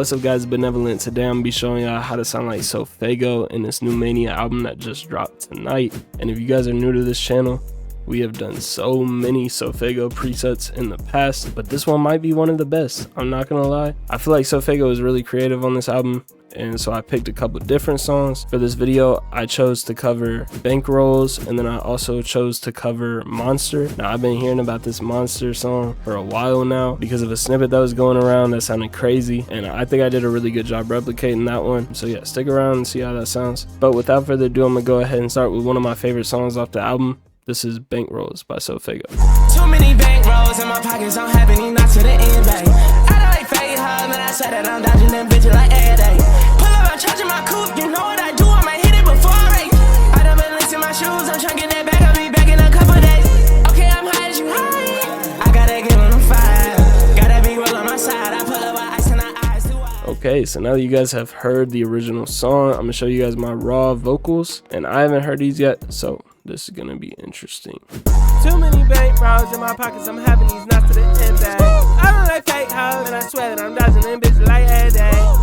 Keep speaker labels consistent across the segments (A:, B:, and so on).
A: What's up guys, BNVLNT. Today I'm gonna be showing y'all how to sound like SoFaygo in this new MANIA album that just dropped tonight. And if you guys are new to this channel, we have done so many SoFaygo presets in the past, but this one might be one of the best. I'm not gonna lie. I feel like SoFaygo is really creative on this album, and so I picked a couple different songs. For this video, I chose to cover BANKROLLS, and then I also chose to cover Monster. Now, I've been hearing about this Monster song for a while now because of a snippet that was going around that sounded crazy, and I think I did a really good job replicating that one. So yeah, stick around and see how that sounds. But without further ado, I'm gonna go ahead and start with one of my favorite songs off the album. This is BANKROLLS by SoFaygo.
B: Too many bankrolls in my pockets, I'm having these knots to the end, babe. I don't like fake hugs, and I said that I'm dodging them bitches like every day. Pull up, I'm charging my coupe, you know what I do, I might hit it before I race. I done been lacing my shoes, I'm trying to get that back, I'll be back in a couple days. Okay, I'm high as you high, I gotta get on the fire. Got that big roll on my side, I pull up with ice in the eyes too wide.
A: Okay, so now that you guys have heard the original song, I'm gonna show you guys my raw vocals, and I haven't heard these yet, so this is gonna be interesting.
B: Too many bankrolls in my pockets, I'm having these knots to the end, babe. I don't like fake hoes, and I swear that I'm dodging them bitches like every day.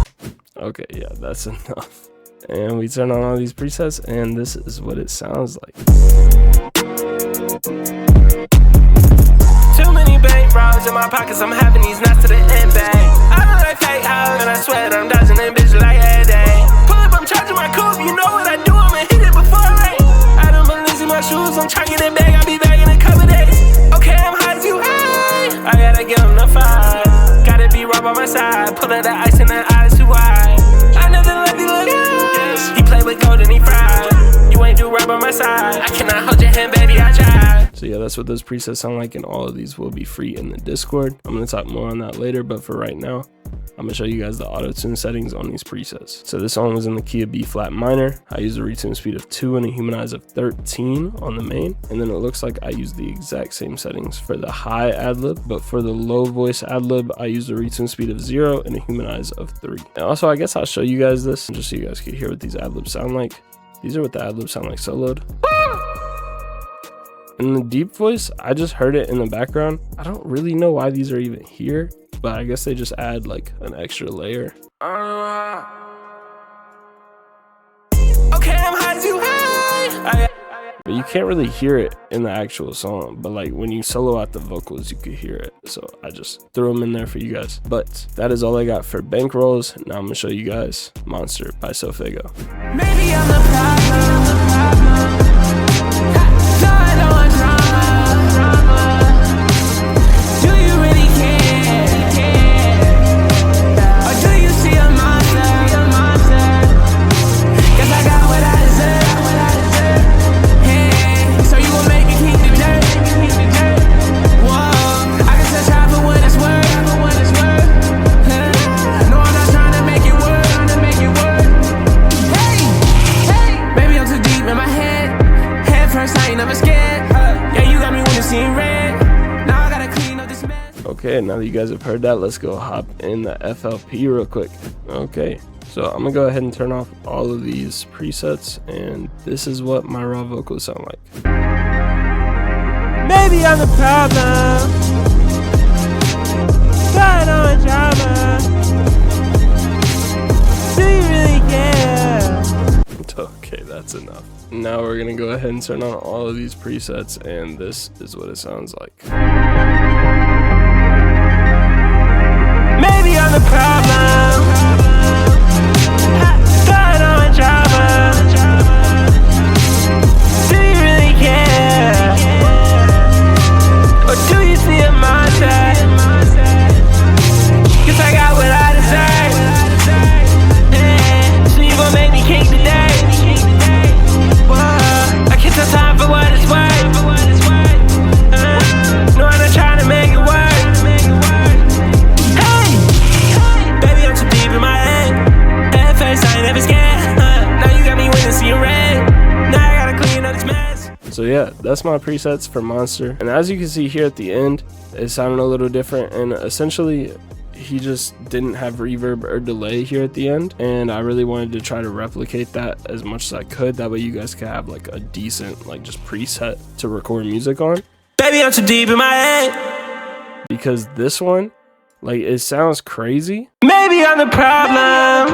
A: Okay, yeah, that's enough. And we turn on all these presets, and this is what it sounds like.
B: Too many bankrolls in my pockets, I'm having these knots to the end, babe. I don't like fake hoes, and I swear that I'm dodging them bitches like every day. Pull up, I'm charging my coupe, you know what I do, I'ma hit it before I race. I done been losing my shoes, I'm trying to get it back, I'll be back in a couple days. Okay, I'm high as you high, I gotta give him the fire. Gotta be right by my side, pull up that ice in the eyes too wide. I never let you look at. He play with gold and he fried. You ain't do right by my side, I cannot hold your hand, baby, I tried.
A: So yeah, that's what those presets sound like, and all of these will be free in the Discord. I'm gonna talk more on that later, but for right now, I'm gonna show you guys the auto-tune settings on these presets. So this song was in the key of B flat minor. I used a retune speed of 2 and a humanize of 13 on the main. And then it looks like I used the exact same settings for the high Adlib, but for the low voice Adlib, I used a retune speed of 0 and a humanize of 3. And also, I guess I'll show you guys this just so you guys can hear what these Adlibs sound like. These are what the Adlibs sound like soloed. In the deep voice, I just heard it in the background. I don't really know why these are even here, but I guess they just add like an extra layer.
B: Okay, I'm high as you high.
A: But you can't really hear it in the actual song, but like when you solo out the vocals, you could hear it. So I just threw them in there for you guys. But that is all I got for BANKROLLS. Now I'm gonna show you guys Monster by SoFaygo.
B: Maybe I'm the problem. Do you really care? Or do you see a monster? Cause I got what I deserve. Yeah. So you gon' make me keep the dirt. Whoa. I can just have for what it's worth. No, I'm not trying to make it work. Hey. Maybe I'm too deep in my head. Head first, I ain't never scared. Yeah, you got me when you see red. Now I gotta clean up this mess.
A: Okay, now that you guys have heard that, let's go hop in the FLP real quick. Okay, so I'm gonna go ahead and turn off all of these presets, and this is what my raw vocals sound like.
B: Maybe I'm the problem. Got on drama. Do you really care?
A: Okay, that's enough. Now we're gonna go ahead and turn on all of these presets, and this is what it sounds like.
B: Maybe I'm the problem. Got on drama. Do you really care? Or do you see a monster? Cause I got what I deserve. Yeah. So you gon' make me kick the day. I can't tell time for what it's worth. No, I'm not trying to make it work. Hey, baby, I'm too deep in my head. At first, I ain't never scared. Now you got me witnessing red. Now I gotta clean up this mess.
A: So yeah, that's my presets for Monster. And as you can see here at the end, it sounded a little different, and essentially he just didn't have reverb or delay here at the end, and I really wanted to try to replicate that as much as I could. That way you guys could have like a decent like just preset to record music on.
B: Baby, I'm too deep in my head.
A: Because this one Like, it sounds crazy.
B: Maybe I'm the problem.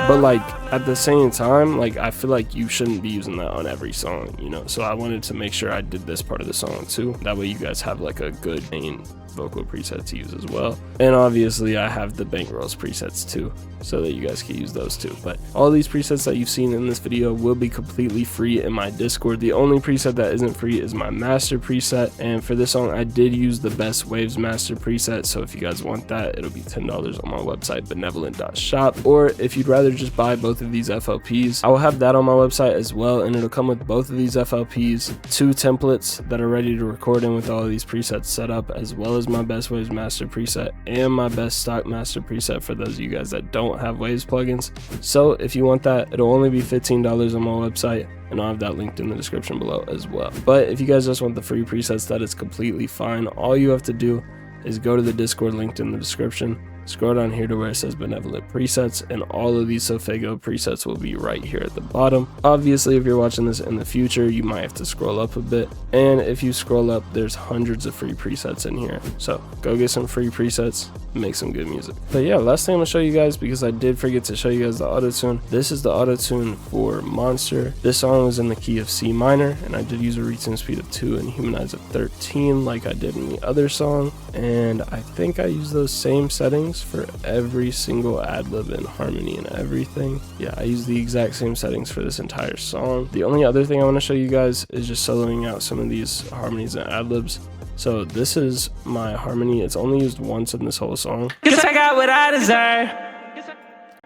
A: But like at the same time, like I feel like you shouldn't be using that on every song, you know. So I wanted to make sure I did this part of the song too. That way you guys have like a good main vocal preset to use as well. And obviously I have the BANKROLLS presets too, so that you guys can use those too. But all these presets that you've seen in this video will be completely free in my Discord. The only preset that isn't free is my master preset, and for this song I did use the Best Waves master preset. So if you guys want that, it'll be $10 on my website, BNVLNT.shop. Or if you'd rather just buy both of these FLPs, I will have that on my website as well, and it'll come with both of these FLPs, 2 templates that are ready to record in with all of these presets set up, as well as my Best Waves master preset and my best stock master preset for those of you guys that don't have Waves plugins. So if you want that, it'll only be $15 on my website, and I'll have that linked in the description below as well. But if you guys just want the free presets, that is completely fine. All you have to do is go to the Discord linked in the description, scroll down here to where it says Benevolent Presets, and all of these SoFaygo presets will be right here at the bottom. Obviously, if you're watching this in the future, you might have to scroll up a bit, and if you scroll up, there's hundreds of free presets in here. So go get some free presets, make some good music. But yeah, last thing I'm gonna show you guys, because I did forget to show you guys the auto-tune. This is the auto-tune for Monster. This song was in the key of C minor, and I did use a retune speed of 2 and humanize of 13 like I did in the other song, and I think I used those same settings for every single Adlib and harmony and everything. Yeah, I use the exact same settings for this entire song. The only other thing I want to show you guys is just soloing out some of these harmonies and Adlibs. So this is my harmony. It's only used once in this whole song.
B: Guess I got what I deserve.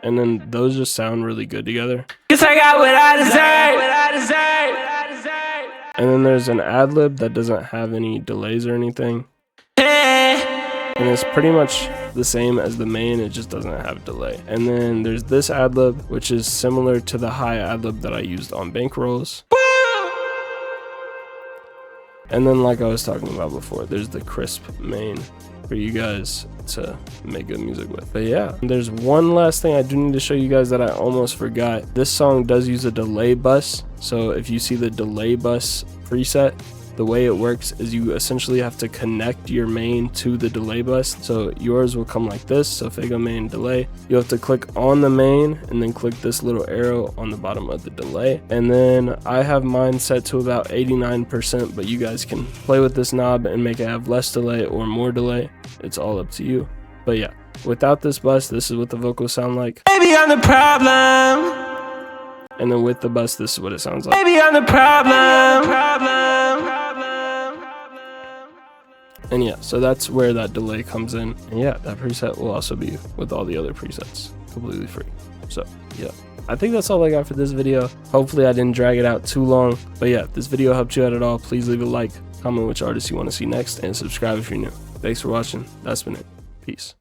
A: And then those just sound really good together.
B: Guess I got what I deserve.
A: And then there's an Adlib that doesn't have any delays or anything. And it's pretty much the same as the main, it just doesn't have delay. And then there's this Adlib, which is similar to the high Adlib that I used on BANKROLLS. And then, like I was talking about before, there's the crisp main for you guys to make good music with. But yeah, there's one last thing I do need to show you guys that I almost forgot. This song does use a delay bus. So if you see the delay bus preset, the way it works is you essentially have to connect your main to the delay bus. So yours will come like this, SoFaygo main delay. You have to click on the main and then click this little arrow on the bottom of the delay. And then I have mine set to about 89%, but you guys can play with this knob and make it have less delay or more delay. It's all up to you. But yeah, without this bus, this is what the vocals sound like.
B: Maybe I'm the problem.
A: And then with the bus, this is what it sounds like.
B: Maybe I'm the problem.
A: And yeah, so that's where that delay comes in. And yeah, that preset will also be with all the other presets, completely free. So yeah, I think that's all I got for this video. Hopefully I didn't drag it out too long. But yeah, if this video helped you out at all, please leave a like, comment which artist you want to see next, and subscribe if you're new. Thanks for watching. That's been it. Peace.